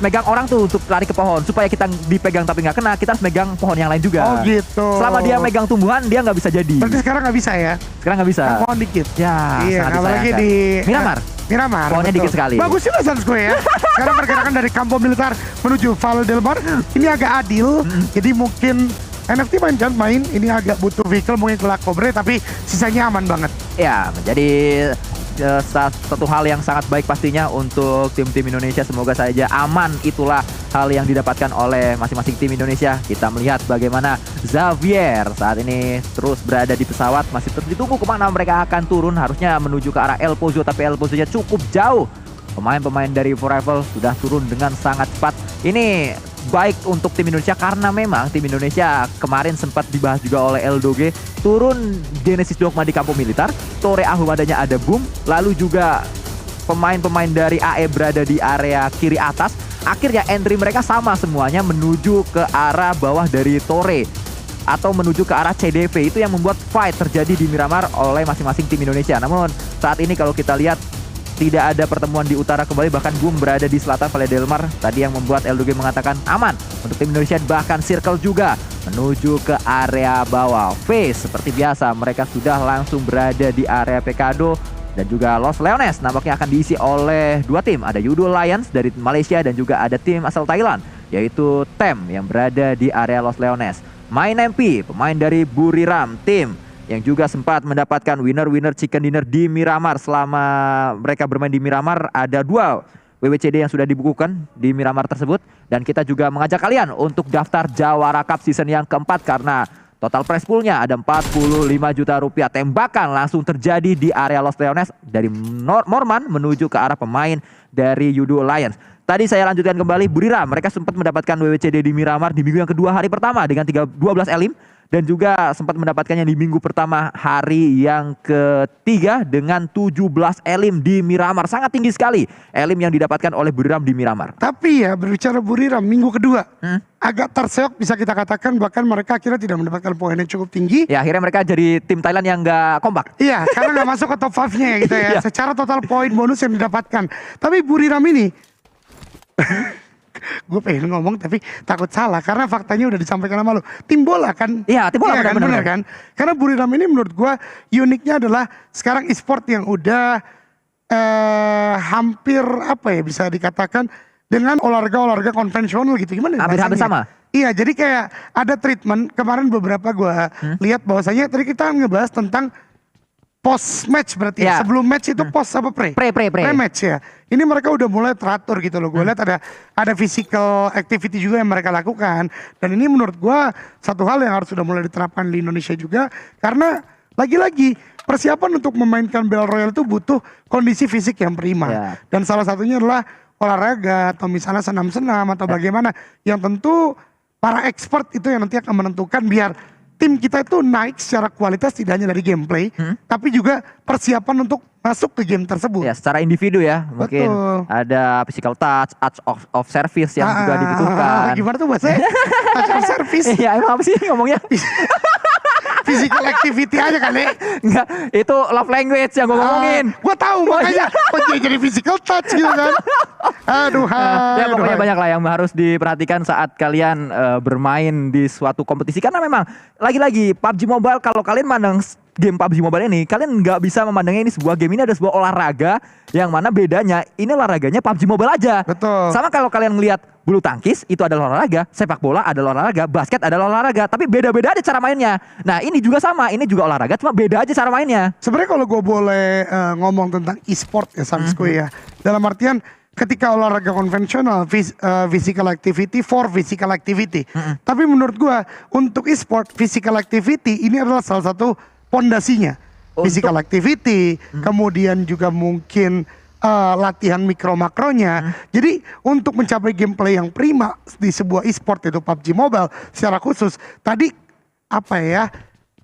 megang orang tuh untuk lari ke pohon. Supaya kita dipegang tapi nggak kena, kita harus megang pohon yang lain juga. Oh gitu. Selama dia megang tumbuhan, dia nggak bisa jadi. Berarti sekarang nggak bisa ya? Sekarang nggak bisa. Kan pohon dikit. Ya, Iya, sangat apalagi disayangkan. di Miramar. Pohonnya betul. dikit sekali. Bagus sih Sans gue ya. Karena pergerakan dari Campo Militar menuju Valle del Mar ini agak adil. Jadi mungkin NFT main ini agak butuh vehicle mungkin kelak Cobre, tapi sisanya aman banget. Ya, menjadi satu hal yang sangat baik pastinya untuk tim-tim Indonesia. Semoga saja aman, itulah hal yang didapatkan oleh masing-masing tim Indonesia. Kita melihat bagaimana Xavier saat ini terus berada di pesawat, masih terus ditunggu kemana mereka akan turun. Harusnya menuju ke arah El Pozo, tapi El Pozo-nya cukup jauh. Pemain-pemain dari Forever sudah turun dengan sangat cepat. Ini baik untuk tim Indonesia karena memang tim Indonesia kemarin sempat dibahas juga oleh El Doge, turun Genesis Dogma di Campo Militar, Tore Ahumadanya ada Boom, lalu juga pemain-pemain dari AE berada di area kiri atas. Akhirnya entry mereka sama semuanya menuju ke arah bawah dari Tore atau menuju ke arah CDV. Itu yang membuat fight terjadi di Miramar oleh masing-masing tim Indonesia. Namun saat ini kalau kita lihat tidak ada pertemuan di utara kembali, bahkan Boom berada di selatan Valle del Mar. Tadi yang membuat Eldoge mengatakan aman untuk tim Indonesia, bahkan Circle juga menuju ke area bawah. Face seperti biasa mereka sudah langsung berada di area Pekado dan juga Los Leones nampaknya akan diisi oleh dua tim. Ada Yudo Lions dari Malaysia dan juga ada tim asal Thailand yaitu TEM yang berada di area Los Leones. Main MP, pemain dari Buriram, tim yang juga sempat mendapatkan winner chicken dinner di Miramar. Selama mereka bermain di Miramar, ada 2 WWCD yang sudah dibukukan di Miramar tersebut. Dan kita juga mengajak kalian untuk daftar Jawara Cup season yang keempat, karena total prize poolnya ada 45 juta rupiah. Tembakan langsung terjadi di area Los Leones dari Morman menuju ke arah pemain dari Yudo Lions. Tadi saya lanjutkan kembali, Buriram mereka sempat mendapatkan WWCD di Miramar di minggu yang kedua hari pertama dengan 12 elim. Dan juga sempat mendapatkannya di minggu pertama hari yang ketiga dengan 17 elim di Miramar. Sangat tinggi sekali elim yang didapatkan oleh Buriram di Miramar. Tapi ya berbicara Buriram minggu kedua agak terseok bisa kita katakan, bahkan mereka akhirnya tidak mendapatkan poin yang cukup tinggi. Ya akhirnya mereka jadi tim Thailand yang gak kompak. Iya, karena gak masuk ke top 5-nya ya gitu ya. Iya. Secara total poin bonus yang didapatkan. Tapi Buriram ini gue pengen ngomong tapi takut salah karena faktanya udah disampaikan sama lu. Tim bola kan? Iya, tim bola kan, bener kan? Karena Buriram ini menurut gue uniknya adalah sekarang e-sport yang udah hampir apa ya bisa dikatakan dengan olahraga konvensional gitu. Gimana? Hampir sama. Iya, jadi kayak ada treatment kemarin beberapa gue lihat bahwasanya tadi kita ngebahas tentang post match berarti ya. Sebelum match itu post apa pre match ya. Ini mereka udah mulai teratur gitu loh. Gue lihat ada physical activity juga yang mereka lakukan. Dan ini menurut gue satu hal yang harus sudah mulai diterapkan di Indonesia juga. Karena lagi-lagi persiapan untuk memainkan Battle Royale itu butuh kondisi fisik yang prima. Dan salah satunya adalah olahraga atau misalnya senam-senam atau bagaimana. Yang tentu para expert itu yang nanti akan menentukan biar tim kita itu naik secara kualitas tidak hanya dari gameplay, tapi juga persiapan untuk masuk ke game tersebut. Ya, secara individu ya, mungkin ada physical touch of service yang juga dibutuhkan. Gimana tuh bahasanya? Touch of service? Iya, emang apa sih ngomongnya? Physical activity aja kali. Enggak, itu love language yang gue ngomongin. Gue tahu makanya kok jadi physical touch gitu kan. Aduh, ya pokoknya banyak lah yang harus diperhatikan saat kalian bermain di suatu kompetisi. Karena memang lagi-lagi PUBG Mobile, kalau kalian mandang game PUBG Mobile ini, kalian nggak bisa memandangnya ini sebuah game. Ini ada sebuah olahraga yang mana bedanya ini olahraganya PUBG Mobile aja. Betul. Sama kalau kalian melihat bulu tangkis itu adalah olahraga, sepak bola adalah olahraga, basket adalah olahraga, tapi beda-beda aja cara mainnya. Nah ini juga sama, ini juga olahraga, cuma beda aja cara mainnya. Sebenarnya kalau gue boleh ngomong tentang e-sport ya Sansku ya, dalam artian ketika olahraga konvensional, physical activity for physical activity. Tapi menurut gue untuk e-sport, physical activity ini adalah salah satu pondasinya. Physical activity, kemudian juga mungkin latihan mikro makronya. Jadi untuk mencapai gameplay yang prima di sebuah e-sport itu PUBG Mobile secara khusus, tadi apa ya,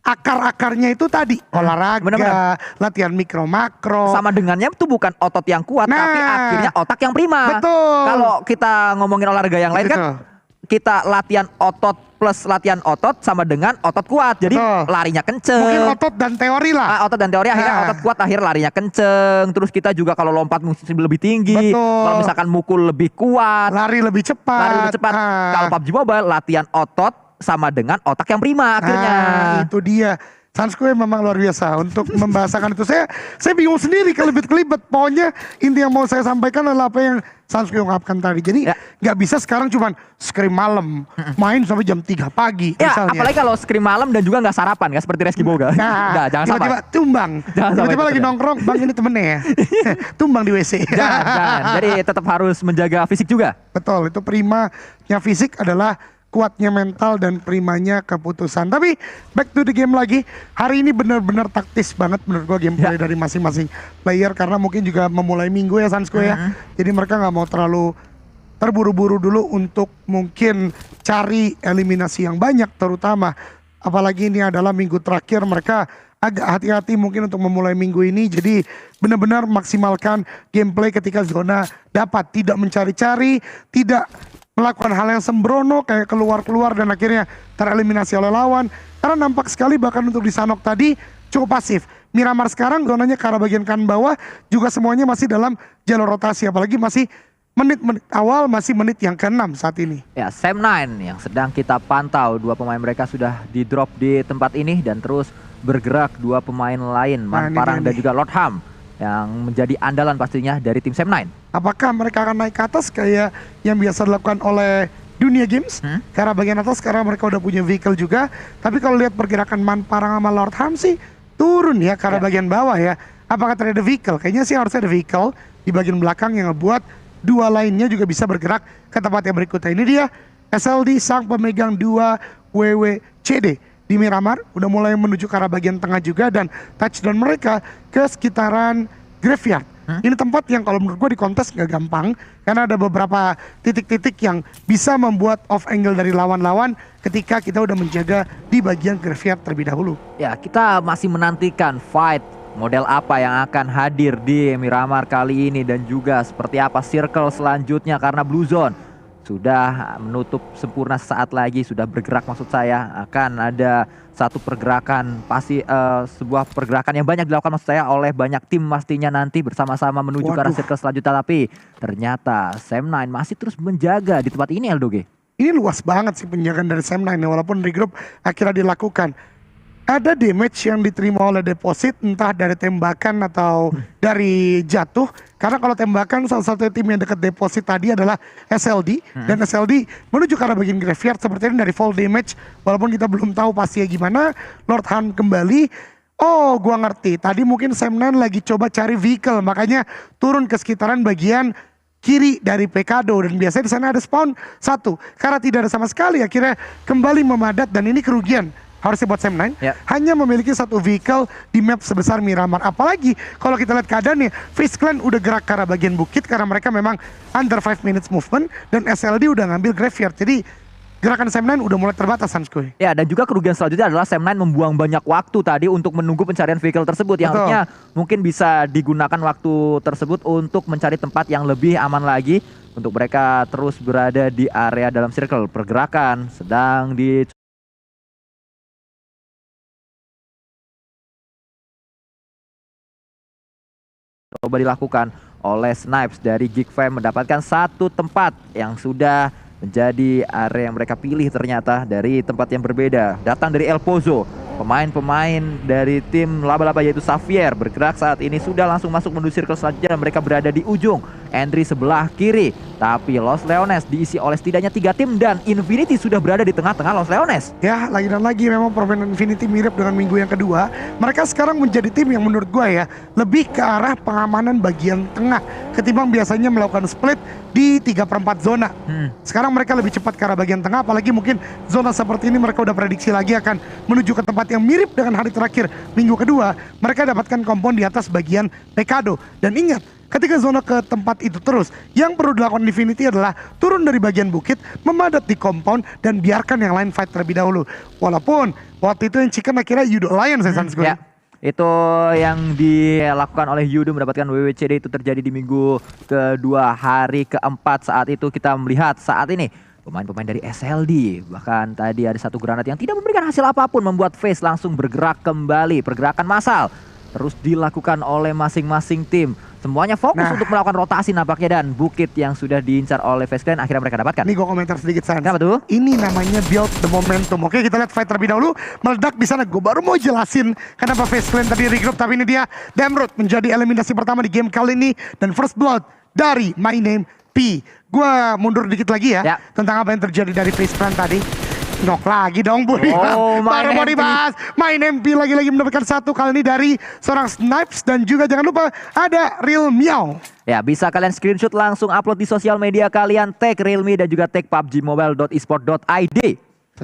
akar-akarnya itu tadi olahraga, latihan mikro makro. Sama dengannya itu bukan otot yang kuat, tapi akhirnya otak yang prima. Betul. Kalau kita ngomongin olahraga yang lain kan kita latihan otot plus latihan otot sama dengan otot kuat. Jadi larinya kenceng. Mungkin otot dan teori lah. Otot dan teori akhirnya otot kuat akhirnya larinya kenceng. Terus kita juga kalau lompat mesti lebih tinggi. Kalau misalkan mukul lebih kuat. Lari lebih cepat. Kalau PUBG Mobile latihan otot sama dengan otak yang prima akhirnya. Itu dia. Sanskui memang luar biasa untuk membahasakan itu. Saya bingung sendiri kelibet-kelibet. Pokoknya inti yang mau saya sampaikan adalah apa yang Sanskui ungkapkan tadi. Jadi nggak bisa sekarang cuman scrim malam, main sampai jam 3 pagi misalnya. Apalagi kalau scrim malam dan juga nggak sarapan, nggak seperti Reski Boga. Nah, jangan tiba-tiba tumbang. Tiba-tiba lagi nongkrong, bang ini temennya ya. Tumbang di WC. Jangan. Jadi tetap harus menjaga fisik juga. Betul, itu primanya fisik adalah kuatnya mental dan primanya keputusan. Tapi back to the game lagi. Hari ini benar-benar taktis banget menurut gua gameplay dari masing-masing player. Karena mungkin juga memulai minggu ya Sansko ya. Jadi mereka nggak mau terlalu terburu-buru dulu untuk mungkin cari eliminasi yang banyak terutama. Apalagi ini adalah minggu terakhir, mereka agak hati-hati mungkin untuk memulai minggu ini. Jadi benar-benar maksimalkan gameplay ketika zona dapat. Tidak mencari-cari, tidak melakukan hal yang sembrono kayak keluar-keluar dan akhirnya tereliminasi oleh lawan. Karena nampak sekali bahkan untuk di Sanok tadi cukup pasif. Miramar sekarang zonanya ke arah bagian kanan bawah juga semuanya masih dalam jalur rotasi. Apalagi masih menit-menit awal, masih menit yang ke-6 saat ini. Ya, Sam9 yang sedang kita pantau. Dua pemain mereka sudah di drop di tempat ini dan terus bergerak dua pemain lain, Manparang dan juga Lord Ham, yang menjadi andalan pastinya dari tim Sam9. Apakah mereka akan naik ke atas kayak yang biasa dilakukan oleh Dunia Games? Karena bagian atas sekarang mereka udah punya vehicle juga. Tapi kalau lihat pergerakan Manparang sama Lord Ham sih turun ya ke arah bagian bawah ya. Apakah terjadi vehicle? Kayaknya sih harusnya ada vehicle di bagian belakang yang ngebuat dua lainnya juga bisa bergerak ke tempat yang berikutnya. Ini dia SLD sang pemegang 2 WWCD di Miramar. Udah mulai menuju ke arah bagian tengah juga dan touchdown mereka ke sekitaran Graveyard. Ini tempat yang kalau menurut gue di kontes gak gampang. Karena ada beberapa titik-titik yang bisa membuat off angle dari lawan-lawan ketika kita udah menjaga di bagian Graveyard terlebih dahulu. Ya, kita masih menantikan fight model apa yang akan hadir di Miramar kali ini. Dan juga seperti apa circle selanjutnya karena Blue Zone sudah menutup sempurna sesaat lagi. Sudah bergerak maksud saya. Akan ada satu pergerakan, pasti sebuah pergerakan yang banyak dilakukan maksud saya oleh banyak tim pastinya nanti bersama-sama menuju ke arah circle selanjutnya. Tapi ternyata Sam9 masih terus menjaga di tempat ini, Eldoge. Ini luas banget sih penjagaan dari Sam9 ya, walaupun regroup akhirnya dilakukan. Ada damage yang diterima oleh deposit, entah dari tembakan atau dari jatuh. Karena kalau tembakan salah satu tim yang dekat deposit tadi adalah SLD. Dan SLD menuju ke arah bagian Graveyard seperti ini dari fall damage. Walaupun kita belum tahu pastinya gimana. Lord Han kembali. Oh, gua ngerti. Tadi mungkin Sam9 lagi coba cari vehicle. Makanya turun ke sekitaran bagian kiri dari Pekado. Dan biasanya di sana ada spawn satu. Karena tidak ada sama sekali akhirnya kembali memadat dan ini kerugian. Harusnya buat Sam9 hanya memiliki satu vehicle di map sebesar Miramar. Apalagi kalau kita lihat keadaannya, FaZe Clan udah gerak ke arah bagian bukit karena mereka memang under 5 minutes movement dan SLD udah ngambil Graveyard. Jadi gerakan Sam9 udah mulai terbatas, Sanskoy. Ya, dan juga kerugian selanjutnya adalah Sam9 membuang banyak waktu tadi untuk menunggu pencarian vehicle tersebut. Yang harusnya mungkin bisa digunakan waktu tersebut untuk mencari tempat yang lebih aman lagi untuk mereka terus berada di area dalam circle. Pergerakan sedang di coba dilakukan oleh Snipes dari Geekfam, mendapatkan satu tempat yang sudah menjadi area yang mereka pilih ternyata dari tempat yang berbeda. Datang dari El Pozo, pemain-pemain dari tim laba-laba yaitu Xavier bergerak saat ini sudah langsung masuk menuju circle selanjutnya dan mereka berada di ujung. Entry sebelah kiri, tapi Los Leones diisi oleh setidaknya 3 tim dan Infinity sudah berada di tengah-tengah Los Leones. Ya, lagi dan lagi memang permainan Infinity mirip dengan minggu yang kedua. Mereka sekarang menjadi tim yang menurut gue ya lebih ke arah pengamanan bagian tengah ketimbang biasanya melakukan split di 3/4 zona. Sekarang mereka lebih cepat ke arah bagian tengah, apalagi mungkin zona seperti ini mereka udah prediksi lagi akan menuju ke tempat yang mirip dengan hari terakhir minggu kedua. Mereka dapatkan kompon di atas bagian Pekado. Dan ingat, ketika zona ke tempat itu terus, yang perlu dilakukan Infinity adalah turun dari bagian bukit, memadat di kompon, dan biarkan yang lain fight terlebih dahulu. Walaupun waktu itu yang Chicken akhirnya Yudo Alliance ya Sanskoy. Ya, itu yang dilakukan oleh Yudo mendapatkan WWCD itu terjadi di minggu kedua, hari keempat. Saat itu kita melihat saat ini pemain-pemain dari SLD. Bahkan tadi ada satu granat yang tidak memberikan hasil apapun, membuat FaZe langsung bergerak kembali. Pergerakan massal terus dilakukan oleh masing-masing tim. Semuanya fokus untuk melakukan rotasi nampaknya, dan Bukit yang sudah diincar oleh FaZe Clan akhirnya mereka dapatkan. Nih gue komentar sedikit, Sans. Kenapa tuh? Ini namanya build the momentum. Oke, kita lihat fight terlebih dahulu. Meledak di sana. Gue baru mau jelasin kenapa FaZe Clan tadi regroup, tapi ini dia Damroot menjadi eliminasi pertama di game kali ini, dan first blood dari My Name P. Gue mundur dikit lagi ya, tentang apa yang terjadi dari FaZe Clan tadi. Knock lagi dong Bu. Baru mau dibahas. Main MP lagi-lagi mendapatkan satu kali ini dari seorang Snipes, dan juga jangan lupa ada Real Meow. Ya, bisa kalian screenshot langsung upload di sosial media kalian, tag Realme dan juga tag pubgmobile.esport.id.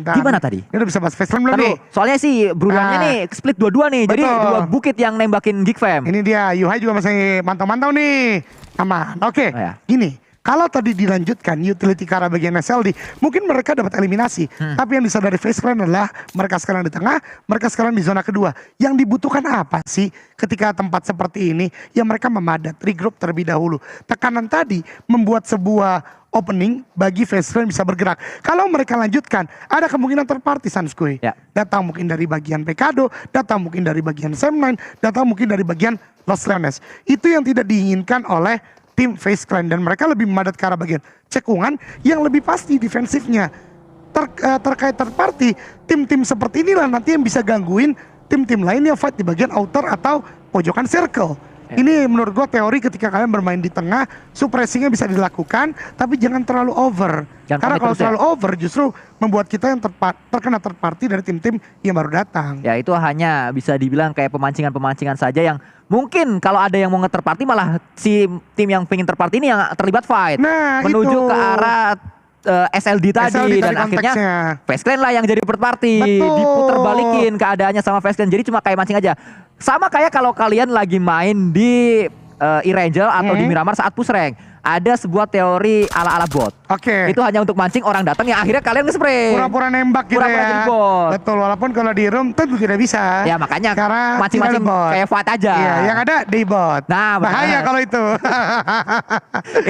Gimana tadi? Ini udah bisa bahas face belum nih? Soalnya sih Brulannya nih split dua-dua nih. Betul. Jadi dua Bukit yang nembakin Geek Fam. Ini dia, Yuhai juga masih mantau-mantau nih. Aman. Oke, gini. Kalau tadi dilanjutkan utility ke arah bagian SLD, mungkin mereka dapat eliminasi. Tapi yang disadari FaZe Clan adalah mereka sekarang di tengah, mereka sekarang di zona kedua. Yang dibutuhkan apa sih ketika tempat seperti ini? Ya mereka memadat, regroup terlebih dahulu. Tekanan tadi membuat sebuah opening bagi FaZe Clan bisa bergerak. Kalau mereka lanjutkan, ada kemungkinan terparty Sanskui. Datang mungkin dari bagian Pekado, datang mungkin dari bagian Sam9, datang mungkin dari bagian Los Leones. Itu yang tidak diinginkan oleh tim FaZe Clan, dan mereka lebih memadat ke arah bagian cekungan yang lebih pasti defensifnya. Terkait third party, tim-tim seperti inilah nanti yang bisa gangguin tim-tim lain yang fight di bagian outer atau pojokan circle. Ini menurut gue teori ketika kalian bermain di tengah, suppressingnya bisa dilakukan, tapi jangan terlalu over. Karena kalau terlalu over justru membuat kita yang terkena third party dari tim-tim yang baru datang. Ya itu hanya bisa dibilang kayak pemancingan-pemancingan saja yang mungkin kalau ada yang mau nge-third party, malah si tim yang pengen third party ini yang terlibat fight. Menuju ke arah SLD tadi, dan akhirnya FaZe Clan lah yang jadi third party. Diputer balikin keadaannya sama FaZe Clan. Jadi cuma kayak mancing aja. Sama kayak kalau kalian lagi main di E-Rangel atau di Miramar saat push rank. Ada sebuah teori ala-ala bot. Itu hanya untuk mancing orang datang yang akhirnya kalian nge-spray. Pura-pura nembak gitu ya. Betul, walaupun kalau di room tentu tidak bisa. Ya makanya karena mancing-mancing kayak fight aja. Iya, yang ada day bot. Nah, bahaya kalau itu.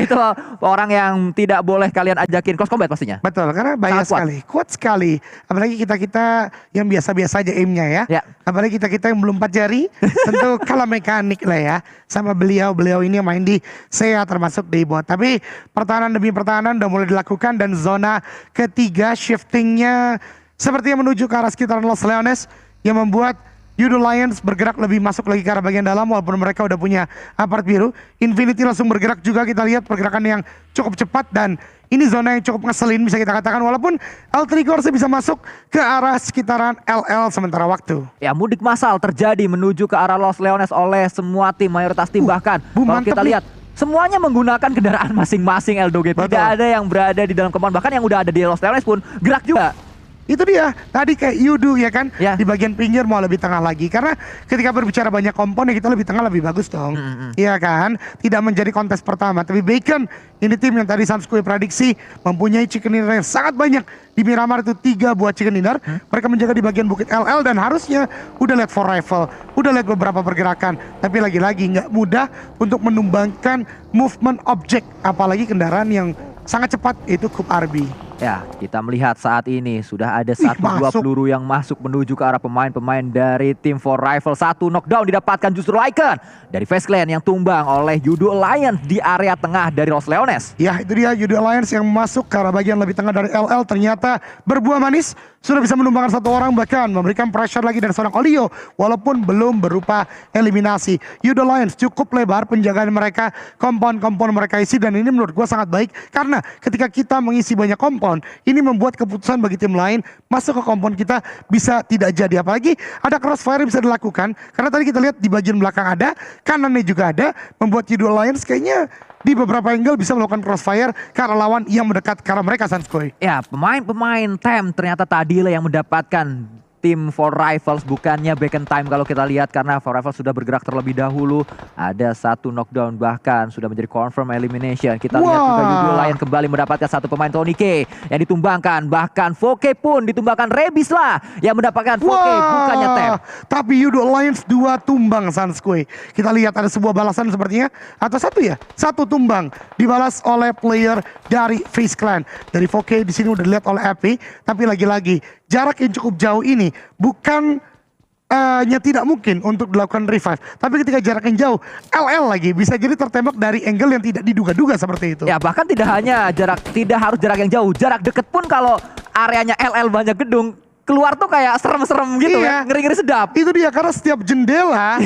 Itu orang yang tidak boleh kalian ajakin close combat pastinya. Betul, karena bahaya sekali. Kuat sekali. Apalagi kita-kita yang biasa-biasa aja aimnya ya. Apalagi kita-kita yang belum 4 jari. Tentu kalah mekanik lah ya. Sama beliau ini yang main di SEA termasuk day bot. Tapi pertahanan demi pertahanan udah mulai dilakukan, dan zona ketiga shiftingnya sepertinya menuju ke arah sekitaran Los Leones, yang membuat Yudo Lions bergerak lebih masuk lagi ke arah bagian dalam walaupun mereka udah punya apart biru. Infinity langsung bergerak juga, kita lihat pergerakan yang cukup cepat, dan ini zona yang cukup ngeselin bisa kita katakan, walaupun L3 bisa masuk ke arah sekitaran LL sementara waktu. Ya, mudik massal terjadi menuju ke arah Los Leones oleh semua tim, mayoritas tim bahkan. Kalau kita lihat semuanya menggunakan kendaraan masing-masing Eldoget. Tidak ada yang berada di dalam compound, bahkan yang udah ada di Los Leones pun gerak juga. Itu dia, tadi kayak Yudu ya kan, di bagian pinggir mau lebih tengah lagi. Karena ketika berbicara banyak kompon ya kita lebih tengah lebih bagus dong. Iya kan, tidak menjadi kontes pertama. Tapi Bacon, ini tim yang tadi Sanskui prediksi mempunyai chicken dinner yang sangat banyak. Di Miramar itu 3 buah chicken dinner. Mereka menjaga di bagian bukit LL, dan harusnya udah lihat for rifle, udah lihat beberapa pergerakan. Tapi lagi-lagi nggak mudah untuk menumbangkan movement object, apalagi kendaraan yang sangat cepat, itu Kup RB. Ya, kita melihat saat ini sudah ada 1-2 peluru yang masuk menuju ke arah pemain-pemain dari tim For Rifle. 1 knockdown didapatkan justru Lycan dari FaZe Clan yang tumbang oleh Yudo Alliance di area tengah dari Los Leones. Ya, itu dia Yudo Alliance yang masuk ke arah bagian lebih tengah dari LL, ternyata berbuah manis. Sudah bisa menumbangkan 1 orang, bahkan memberikan pressure lagi dari seorang Olio walaupun belum berupa eliminasi. Yudo Alliance cukup lebar penjagaan mereka, kompon-kompon mereka isi, dan ini menurut gua sangat baik karena ketika kita mengisi banyak kompon, ini membuat keputusan bagi tim lain masuk ke kompon kita bisa tidak jadi. Apalagi ada crossfire yang bisa dilakukan, karena tadi kita lihat di bagian belakang ada, kanannya juga ada, membuat Yudo Alliance kayaknya di beberapa angle bisa melakukan crossfire ke arah lawan yang mendekat ke arah mereka, Sanskoy. Ya, pemain-pemain TEM ternyata tadi lah yang mendapatkan tim For Rivals, bukannya back in time kalau kita lihat, karena For Rivals sudah bergerak terlebih dahulu. Ada satu knockdown, bahkan sudah menjadi confirm elimination. Kita lihat juga Yudo Lion kembali mendapatkan satu pemain Tony K yang ditumbangkan. Bahkan Foke pun ditumbangkan. Rebis lah yang mendapatkan Foke, bukannya Tap. Tapi Yudo Lions 2 tumbang Sanskui. Kita lihat ada sebuah balasan sepertinya, atau satu tumbang dibalas oleh player dari FaZe Clan. Dari Foke di sini udah dilihat oleh Epi, tapi lagi-lagi jarak yang cukup jauh ini bukan tidak mungkin untuk dilakukan revive, tapi ketika jarak yang jauh LL lagi bisa jadi tertembak dari angle yang tidak diduga-duga seperti itu. Ya, bahkan tidak harus jarak yang jauh, jarak deket pun kalau areanya LL banyak gedung, keluar tuh kayak serem-serem gitu ya, ngeri-ngeri sedap. Itu dia, karena setiap jendela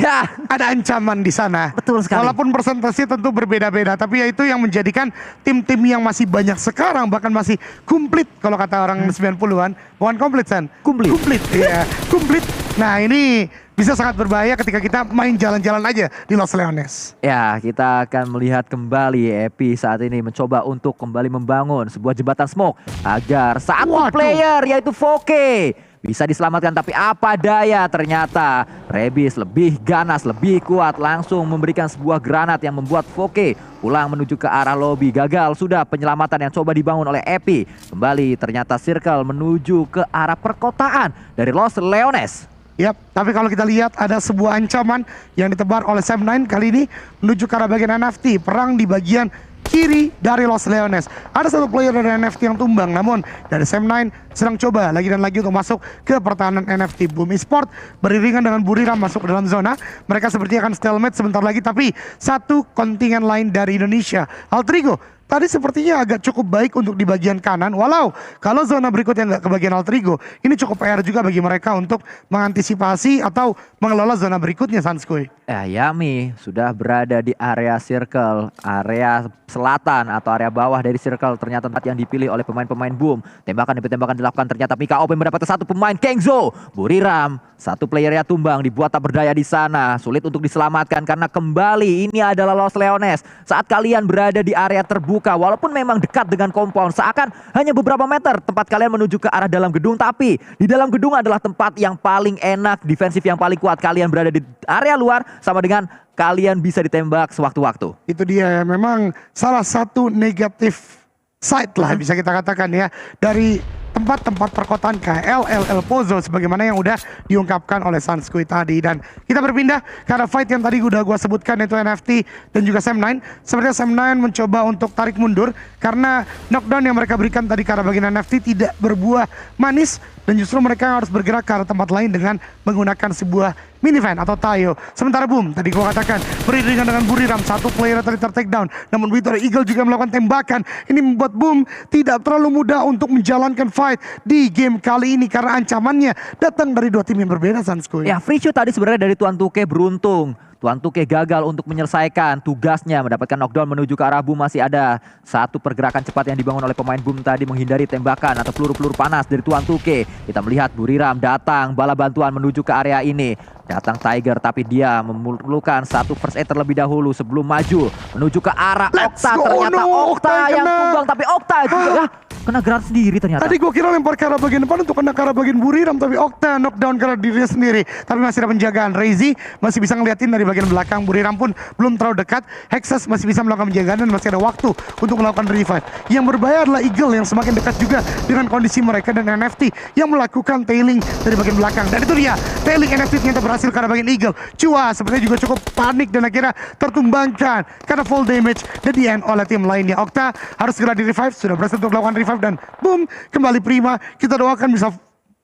ada ancaman di sana. Betul sekali. Walaupun persentase tentu berbeda-beda, tapi ya itu yang menjadikan tim-tim yang masih banyak sekarang, bahkan masih komplit kalau kata orang 90-an. Bukan komplit, San. Komplit, iya. Komplit. Nah, ini bisa sangat berbahaya ketika kita main jalan-jalan aja di Los Leones. Ya, kita akan melihat kembali Epi saat ini mencoba untuk kembali membangun sebuah jembatan smoke agar satu player yaitu Foke bisa diselamatkan, tapi apa daya, ternyata Rebis lebih ganas, lebih kuat, langsung memberikan sebuah granat yang membuat Foke pulang menuju ke arah lobby. Gagal sudah penyelamatan yang coba dibangun oleh Epi. Kembali ternyata circle menuju ke arah perkotaan dari Los Leones. Yap, tapi kalau kita lihat ada sebuah ancaman yang ditebar oleh Sam9 kali ini menuju ke arah bagian NFT. Perang di bagian kiri dari Los Leones. Ada satu player dari NFT yang tumbang, namun dari Sam9 sedang coba lagi dan lagi untuk masuk ke pertahanan NFT. Boom Esport beriringan dengan Buriram masuk ke dalam zona. Mereka sepertinya akan stalemate sebentar lagi, tapi satu kontingen lain dari Indonesia, Altrigo, tadi sepertinya agak cukup baik untuk di bagian kanan. Walau kalau zona berikutnya nggak ke bagian Altrigo, ini cukup PR juga bagi mereka untuk mengantisipasi atau mengelola zona berikutnya, Sanskui. Yami sudah berada di area circle, area selatan atau area bawah dari circle. Ternyata tempat yang dipilih oleh pemain-pemain Boom. Tembakan demi tembakan dilakukan, ternyata Mika Open mendapatkan satu pemain Kengzo. Buriram, satu playernya tumbang, dibuat tak berdaya di sana. Sulit untuk diselamatkan karena kembali ini adalah Los Leones. Saat kalian berada di area terbuka, walaupun memang dekat dengan compound, seakan hanya beberapa meter tempat kalian menuju ke arah dalam gedung, tapi di dalam gedung adalah tempat yang paling enak, defensif yang paling kuat. Kalian berada di area luar sama dengan kalian bisa ditembak sewaktu-waktu. Itu dia ya, memang salah satu negatif side lah bisa kita katakan ya dari tempat-tempat perkotaan KL, LL Pozo sebagaimana yang udah diungkapkan oleh Sanskui tadi. Dan kita berpindah karena fight yang tadi udah gua sebutkan, yaitu NFT dan juga Sam9. Sebenarnya Sam9 mencoba untuk tarik mundur karena knockdown yang mereka berikan tadi karena bagian NFT tidak berbuah manis, dan justru mereka harus bergerak ke arah tempat lain dengan menggunakan sebuah minivan atau Tayo. Sementara Boom, tadi gua katakan beriringan dengan Buriram, satu player tadi ter-take down, namun begitu Eagle juga melakukan tembakan. Ini membuat Boom tidak terlalu mudah untuk menjalankan fight di game kali ini karena ancamannya datang dari dua tim yang berbeda, Sanskui. Ya, free shoot tadi sebenarnya dari Tuan Tuke beruntung. Tuan Tuke gagal untuk menyelesaikan tugasnya mendapatkan knockdown menuju ke arah Boom. Masih ada satu pergerakan cepat yang dibangun oleh pemain Boom tadi menghindari tembakan atau peluru-peluru panas dari Tuan Tuke. Kita melihat Buriram datang, bala bantuan menuju ke area ini. Datang Tiger, tapi dia memerlukan satu first aid terlebih dahulu sebelum maju menuju ke arah Okta. Ternyata Okta yang tumbang, tapi Okta juga kena granat sendiri ternyata. Tadi gue kira lempar ke arah bagian depan untuk kena ke arah bagian Buriram, tapi Okta knockdown karena dirinya sendiri. Tapi masih ada penjagaan. Reizi masih bisa ngeliatin dari bagian belakang. Buriram pun belum terlalu dekat. Hexas masih bisa melakukan penjagaan dan masih ada waktu untuk melakukan revive. Yang berbahaya adalah Eagle yang semakin dekat juga dengan kondisi mereka, dan NFT yang melakukan tailing dari bagian belakang. Dan itu dia, tailing NFT ternyata berhasil karena bagian Eagle. Chua sepertinya juga cukup panik dan akhirnya tertumbangkan karena full damage dan di end oleh tim lainnya. Okta harus segera di revive, sudah berhasil untuk melakukan revive dan boom, kembali prima. Kita doakan bisa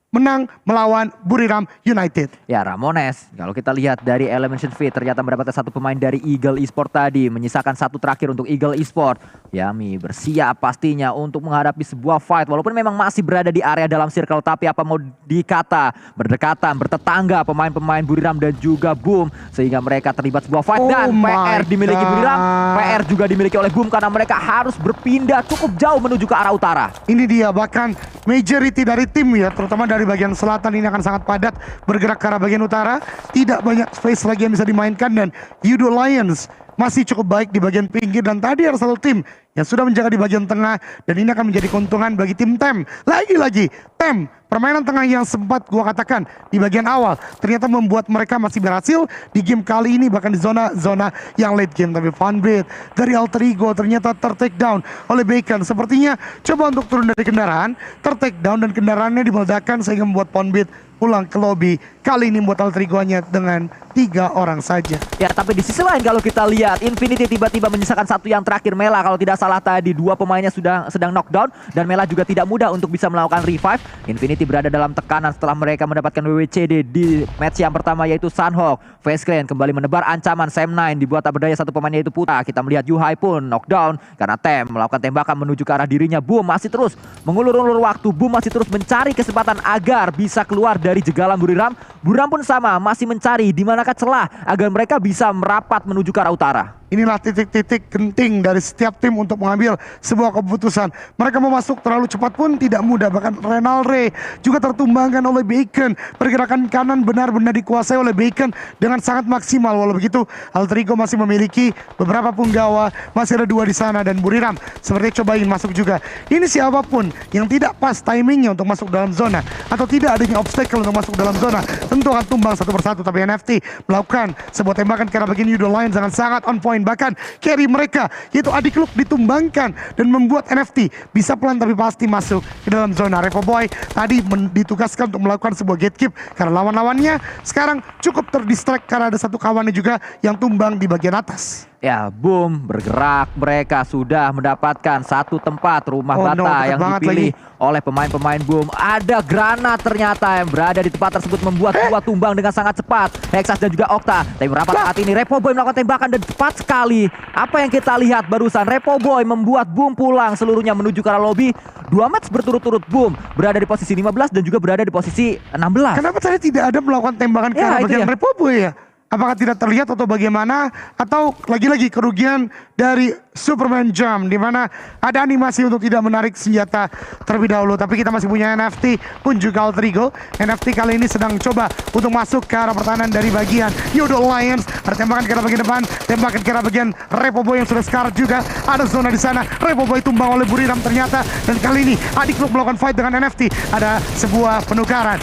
menang melawan Buriram United. Ya, Ramones, kalau kita lihat dari Elimination Feed ternyata mendapatkan satu pemain dari Eagle Esport tadi, menyisakan satu terakhir untuk Eagle Esport. Yami bersiap pastinya untuk menghadapi sebuah fight, walaupun memang masih berada di area dalam circle, tapi apa mau dikata, berdekatan, bertetangga pemain-pemain Buriram dan juga Boom, sehingga mereka terlibat sebuah fight. Dan PR dimiliki Buriram, PR juga dimiliki oleh Boom karena mereka harus berpindah cukup jauh menuju ke arah utara. Ini dia, bahkan majority dari tim ya, terutama dari bagian selatan ini akan sangat padat bergerak ke arah bagian utara. Tidak banyak space lagi yang bisa dimainkan, dan Yudo Lions masih cukup baik di bagian pinggir, dan tadi ada satu tim yang sudah menjaga di bagian tengah, dan ini akan menjadi keuntungan bagi tim TEM. Lagi-lagi TEM, permainan tengah yang sempat gua katakan di bagian awal ternyata membuat mereka masih berhasil di game kali ini, bahkan di zona-zona yang late game. Tapi Funbit dari Alter Ego ternyata ter-take down oleh Bacon. Sepertinya coba untuk turun dari kendaraan, ter-take down dan kendaraannya dimeledakkan sehingga membuat Funbit pulang ke lobby. Kali ini membuat Alter Ego hanya dengan 3 orang saja. Ya, tapi di sisi lain kalau kita lihat Infinity tiba-tiba menyisakan satu yang terakhir. Mela kalau tidak salah tadi 2 pemainnya sedang knockdown, dan Mela juga tidak mudah untuk bisa melakukan revive. Infinity berada dalam tekanan setelah mereka mendapatkan WWCD di match yang pertama, yaitu Sunhawk. Face Clan kembali menebar ancaman. Sam9 dibuat tak berdaya satu pemainnya, yaitu Putra. Kita melihat Yuhai pun knockdown karena Tem melakukan tembakan menuju ke arah dirinya. Boom masih terus mengulur-ulur waktu. Boom masih terus mencari kesempatan agar bisa keluar dari jegalan Buriram. Buriram pun sama, masih mencari di manakah celah agar mereka bisa merapat menuju ke arah utara. Inilah titik-titik penting dari setiap tim untuk mengambil sebuah keputusan. Mereka mau masuk terlalu cepat pun tidak mudah. Bahkan Renalre juga tertumbangkan oleh Bacon. Pergerakan kanan benar-benar dikuasai oleh Bacon dengan sangat maksimal. Walau begitu, Alter Ego masih memiliki beberapa punggawa. Masih ada 2 di sana, dan Buriram seperti coba ingin masuk juga. Ini siapapun yang tidak pas timingnya untuk masuk dalam zona, atau tidak adanya obstacle untuk masuk dalam zona, tentu akan tumbang satu persatu. Tapi NFT melakukan sebuah tembakan ke arah bagian Yudo Lions dengan sangat on point. Bahkan carry mereka yaitu Adik Luk ditumbangkan dan membuat NFT bisa pelan tapi pasti masuk ke dalam zona. Repo Boy tadi ditugaskan untuk melakukan sebuah gatekeep karena lawan-lawannya sekarang cukup terdistract karena ada satu kawannya juga yang tumbang di bagian atas. Ya, Boom bergerak, mereka sudah mendapatkan satu tempat rumah bata yang dipilih oleh pemain-pemain Boom. Ada granat ternyata yang berada di tempat tersebut membuat 2 tumbang dengan sangat cepat. Hexas dan juga Okta. Tapi rapat saat ini Repo Boy melakukan tembakan dan cepat sekali. Apa yang kita lihat barusan, Repo Boy membuat Boom pulang seluruhnya menuju ke arah lobby. 2 match berturut-turut Boom berada di posisi 15 dan juga berada di posisi 16. Kenapa tadi tidak ada melakukan tembakan ke arah bagian Repo Boy ya? Apakah tidak terlihat atau bagaimana? Atau lagi-lagi kerugian dari Superman Jump, di mana ada animasi untuk tidak menarik senjata terlebih dahulu. Tapi kita masih punya NFT pun juga Alter Ego. NFT kali ini sedang coba untuk masuk ke arah pertahanan dari bagian Yudo Lions. Ada tembakan ke arah bagian depan, tembakan ke arah bagian Repo Boy yang sudah sekarat juga. Ada zona di sana. Repo Boy tumbang oleh Buriram ternyata. Dan kali ini Adik Luk melakukan fight dengan NFT. Ada sebuah penukaran,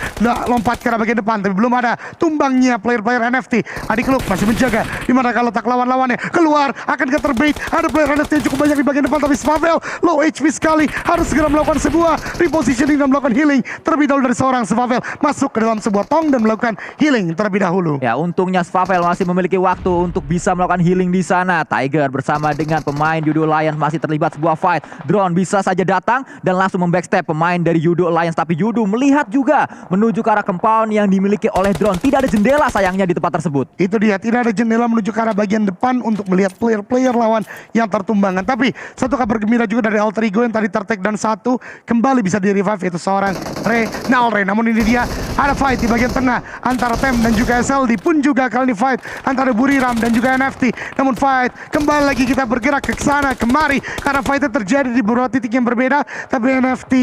lompat ke arah bagian depan, tapi belum ada tumbangnya player-player NFT. Adik Luk masih menjaga di mana kalau letak lawan-lawannya keluar akan ke terbait. Ada player NFT yang cukup banyak di bagian depan, tapi Svavel low HP sekali, harus segera melakukan sebuah repositioning dan melakukan healing terlebih dahulu dari seorang Svavel. Masuk ke dalam sebuah tong dan melakukan healing terlebih dahulu. Ya, untungnya Svavel masih memiliki waktu untuk bisa melakukan healing di sana. Tiger bersama dengan pemain Yudo Lions masih terlibat sebuah fight. Drone bisa saja datang dan langsung membackstep pemain dari Yudo Lions, tapi Yudo melihat juga menuju ke arah compound yang dimiliki oleh drone. Tidak ada jendela sayangnya di tempat tersebut. Itu dia, tidak ada jendela menuju ke arah bagian depan untuk melihat player-player lawan yang tertumbangkan. Tapi satu kabar gembira juga dari Alter Ego yang tadi tertek dan satu kembali bisa di revive, yaitu seorang Renalre. Namun ini dia ada fight di bagian tengah antara Tem dan juga SLD, pun juga kali ini fight antara Buriram dan juga NFT. Namun fight kembali lagi kita bergerak ke sana kemari karena fightnya terjadi di beberapa titik yang berbeda. Tapi NFT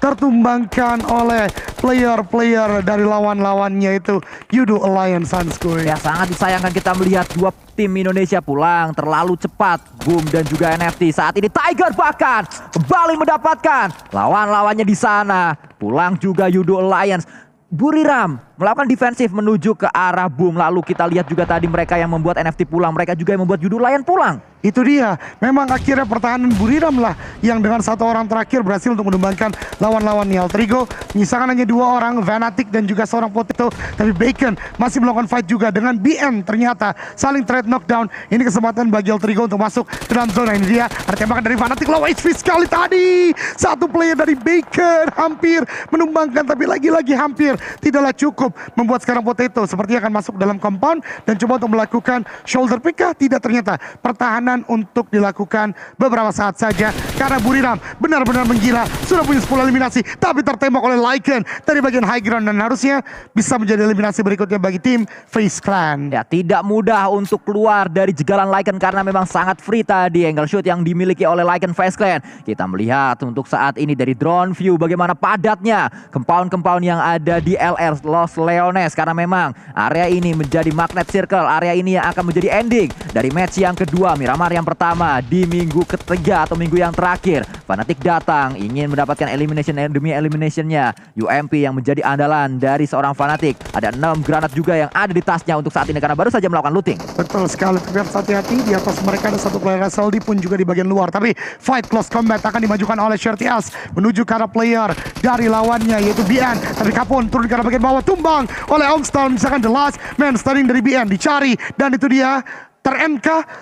tertumbangkan oleh player-player dari lawan-lawannya itu Yudo Alliance Sunskuy. Ya, sangat disayangkan kita melihat 2 tim Indonesia pulang terlalu cepat. Boom dan juga NFT. Saat ini Tiger bahkan kembali mendapatkan lawan-lawannya di sana. Pulang juga Yudo Alliance. Buriram melakukan defensif menuju ke arah Boom. Lalu kita lihat juga tadi mereka yang membuat NFT pulang, mereka juga yang membuat Yudo Lion pulang. Itu dia, memang akhirnya pertahanan Buriram lah yang dengan satu orang terakhir berhasil untuk menumbangkan lawan-lawannya. Alter Ego menyisakan hanya 2 orang, Vanatic dan juga seorang Potato. Tapi Bacon masih melakukan fight juga dengan BN, ternyata saling trade knockdown. Ini kesempatan bagi Alter Ego untuk masuk ke dalam zona. Ini dia, ada tembakan dari Vanatic, low HP sekali tadi. Satu player dari Bacon hampir menumbangkan, tapi lagi-lagi hampir tidaklah cukup membuat sekarang Potato sepertinya akan masuk dalam compound dan coba untuk melakukan shoulder pick. Tidak, ternyata pertahanan untuk dilakukan beberapa saat saja karena Buriram benar-benar menggila, sudah punya 10 eliminasi tapi tertembak oleh Lycan dari bagian high ground dan harusnya bisa menjadi eliminasi berikutnya bagi tim Face Clan. Ya, tidak mudah untuk keluar dari jegalan Lycan karena memang sangat free tadi angle shoot yang dimiliki oleh Lycan Face Clan. Kita melihat untuk saat ini dari drone view bagaimana padatnya compound-compound yang ada di LR Lost Leones, karena memang area ini menjadi magnet circle, area ini yang akan menjadi ending dari match yang kedua Miramar yang pertama di minggu ketiga atau minggu yang terakhir. Fnatic datang ingin mendapatkan elimination demi eliminationnya. UMP yang menjadi andalan dari seorang Fnatic. Ada 6 granat juga yang ada di tasnya untuk saat ini karena baru saja melakukan looting. Betul sekali, tapi harus hati-hati. Di atas mereka ada satu player SLD pun juga di bagian luar. Tapi fight close combat akan dimajukan oleh Shertias menuju ke arah player dari lawannya yaitu BN. Tapi Kapon turun ke arah bagian bawah, tumbang oleh Omstal. Misalkan the last man standing dari BN dicari, dan itu dia ter-NK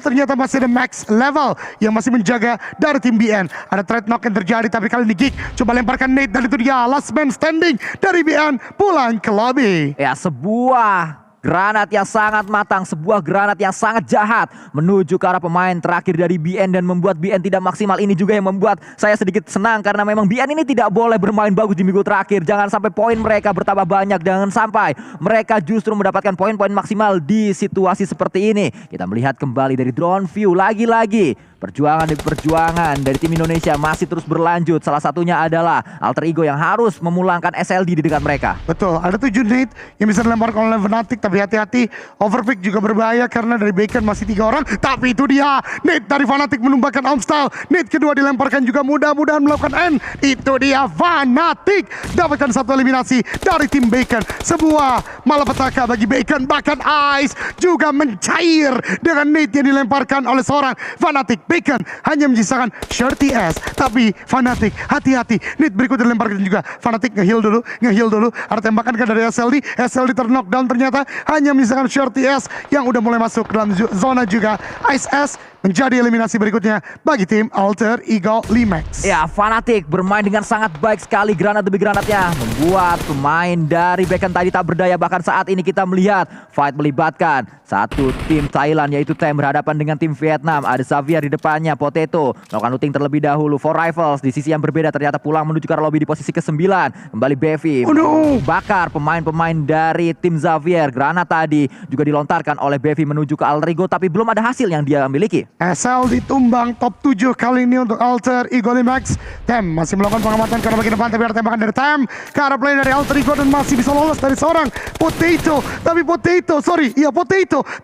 ternyata masih ada max level yang masih menjaga dari tim BN. Ada trade knock yang terjadi, tapi kali ini Geek coba lemparkan nade, dan itu dia last man standing dari BN pulang ke lobby. Ya, sebuah granat yang sangat matang, sebuah granat yang sangat jahat menuju ke arah pemain terakhir dari BN dan membuat BN tidak maksimal. Ini juga yang membuat saya sedikit senang karena memang BN ini tidak boleh bermain bagus di minggu terakhir. Jangan sampai poin mereka bertambah banyak, jangan sampai mereka justru mendapatkan poin-poin maksimal di situasi seperti ini. Kita melihat kembali dari drone view, lagi-lagi perjuangan demi perjuangan dari tim Indonesia masih terus berlanjut. Salah satunya adalah Alter Ego yang harus memulangkan SLD di dekat mereka. Betul, ada 7 nade yang bisa dilemparkan oleh Fnatic, tapi hati-hati, overpick juga berbahaya karena dari Bacon masih 3 orang. Tapi itu dia, nade dari Fnatic menumbangkan Omstal. Nade kedua dilemparkan juga, mudah-mudahan melakukan end. Itu dia, Fnatic dapatkan satu eliminasi dari tim Bacon. Sebuah malapetaka bagi Bacon, bahkan Ice juga mencair dengan nade yang dilemparkan oleh seorang Fnatic. Bacon hanya menyisakan Shirty S, tapi Fnatic hati-hati. Nade berikutnya dilemparkan juga. Fnatic nge-heal dulu. Ada tembakan kan dari SLD ter-knockdown, ternyata hanya menyisakan Shirty S yang udah mulai masuk ke dalam zona juga. Ice S menjadi eliminasi berikutnya bagi tim Alter Ego Limax. Ya, Fnatic bermain dengan sangat baik sekali, granat demi granatnya membuat pemain dari Bacon tadi tak berdaya. Bahkan saat ini kita melihat fight melibatkan satu tim Thailand yaitu TEM berhadapan dengan tim Vietnam. Ada Xavier di depannya, Potato melakukan looting terlebih dahulu. For Rifles di sisi yang berbeda ternyata pulang menuju ke arah lobby di posisi ke-9. Kembali Bevi bakar pemain-pemain dari tim Xavier. Granat tadi juga dilontarkan oleh Bevi menuju ke Alter Ego, tapi belum ada hasil yang dia miliki. SL ditumbang top 7 kali ini untuk Alter Ego Limax. TEM masih melakukan pengamatan ke arah bagian depan, tapi ada tembakan dari TEM ke arah play dari Alter Ego dan masih bisa lolos dari seorang Potato. Tapi Potato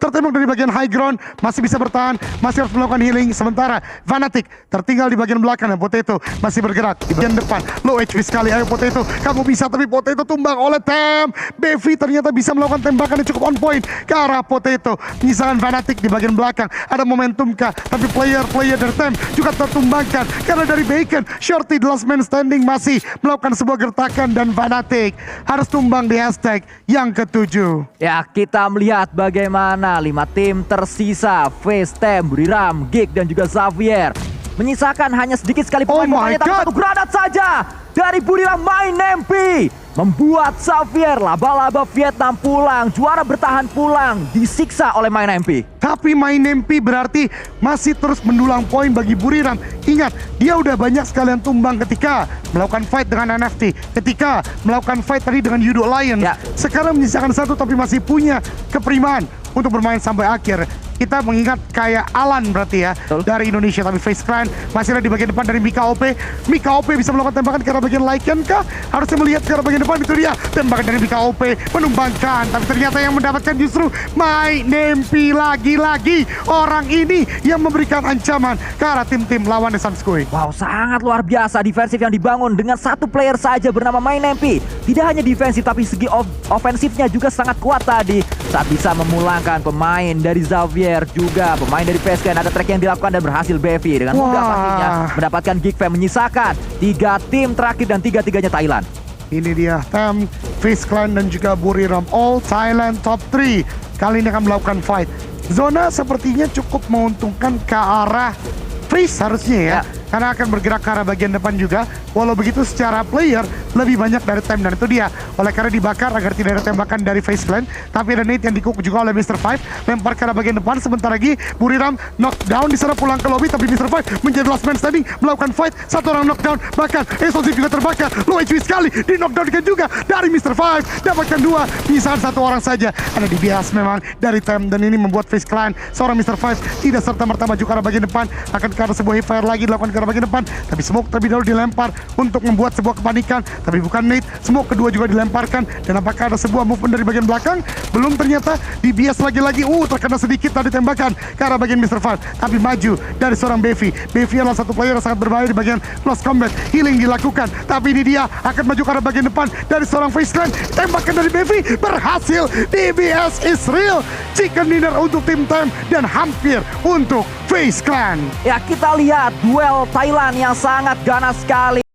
tertembak dari bagian high ground, masih bisa bertahan, masih harus melakukan healing. Sementara Fnatic tertinggal di bagian belakang dan Potato masih bergerak di bagian depan. Low HP sekali, ayo Potato, kamu bisa, tapi Potato tumbang oleh TEM. Bevi ternyata bisa melakukan tembakan yang cukup on point ke arah Potato. Menyisakan Fnatic di bagian belakang. Ada momentum tapi player dari TEM juga tertumbangkan karena dari Bacon. Shorty the last man standing masih melakukan sebuah gertakan dan Fnatic harus tumbang di hashtag yang ke-7. Ya, kita melihat bagaimana 5 tim tersisa, Face, TEM, Buriram, Geek dan juga Xavier menyisakan hanya sedikit sekali pemain-pemainnya, tapi satu granat saja dari Buriram MyNampi membuat Xavier laba-laba Vietnam pulang, juara bertahan pulang, disiksa oleh MyNampi. Tapi MyNampi berarti masih terus mendulang poin bagi Buriram. Ingat, dia udah banyak sekalian tumbang ketika melakukan fight dengan NFT, ketika melakukan fight tadi dengan Yudo Lion. Ya. Sekarang menyisakan 1 tapi masih punya keprimaan untuk bermain sampai akhir. Kita mengingat kayak Alan berarti ya. Betul. Dari Indonesia, tapi Face Clan masih ada di bagian depan dari Mika OP. Mika OP bisa melakukan tembakan ke arah bagian Lycan kah? Harusnya melihat ke arah bagian depan, itu dia tembakan dari Mika OP menumbangkan, tapi ternyata yang mendapatkan justru MyNampi. Lagi-lagi orang ini yang memberikan ancaman ke arah tim-tim lawan The Sunskui. Wow, sangat luar biasa defensif yang dibangun dengan satu player saja bernama MyNampi. Tidak hanya defensif tapi segi ofensifnya juga sangat kuat tadi saat bisa memulangkan pemain dari Xavier, juga pemain dari Pescan. Ada track yang dilakukan dan berhasil Bevi dengan mudah pastinya mendapatkan Geek Fam, menyisakan 3 tim terakhir dan 3-3-nya Thailand. Ini dia TEM, Face Clan dan juga Buriram, all Thailand top 3 kali ini akan melakukan fight. Zona sepertinya cukup menguntungkan ke arah Face harusnya ya. Karena akan bergerak ke arah bagian depan juga. Walau begitu secara player lebih banyak dari TEM, dan itu dia. Oleh karena dibakar agar tidak ada tembakan dari Face Clan. Tapi ada nade yang dikuk juga oleh Mr. Five, lempar ke arah bagian depan. Sebentar lagi Buriram knockdown di sana, pulang ke lobby, tapi Mr. Five menjadi last man standing melakukan fight. 1 orang knockdown, bahkan Explosive juga terbakar. Low HP sekali, di knockdown juga dari Mr. Five. Dapatkan 2, menyisakan 1 orang saja. Ada DBS memang dari TEM, dan ini membuat Face Clan seorang Mr. Five tidak serta-merta maju ke arah bagian depan. Akan ke arah sebuah fire lagi dilakukan ke arah bagian depan, tapi smoke terlebih dahulu dilempar untuk membuat sebuah kepanikan, tapi bukan nade. Smoke kedua juga dilemparkan, dan apakah ada sebuah movement dari bagian belakang? Belum, ternyata dibias lagi-lagi. Terkena sedikit tadi tembakan ke arah bagian Mr. Fan, tapi maju dari seorang Bevi. Bevi adalah satu player yang sangat berbahaya di bagian close combat. Healing dilakukan, tapi ini dia akan maju ke arah bagian depan dari seorang FaZe Clan. Tembakan dari Bevi berhasil. DBS is real. Chicken dinner untuk tim Time dan hampir untuk FaZe Clan. Ya, kita lihat duel Thailand yang sangat ganas sekali.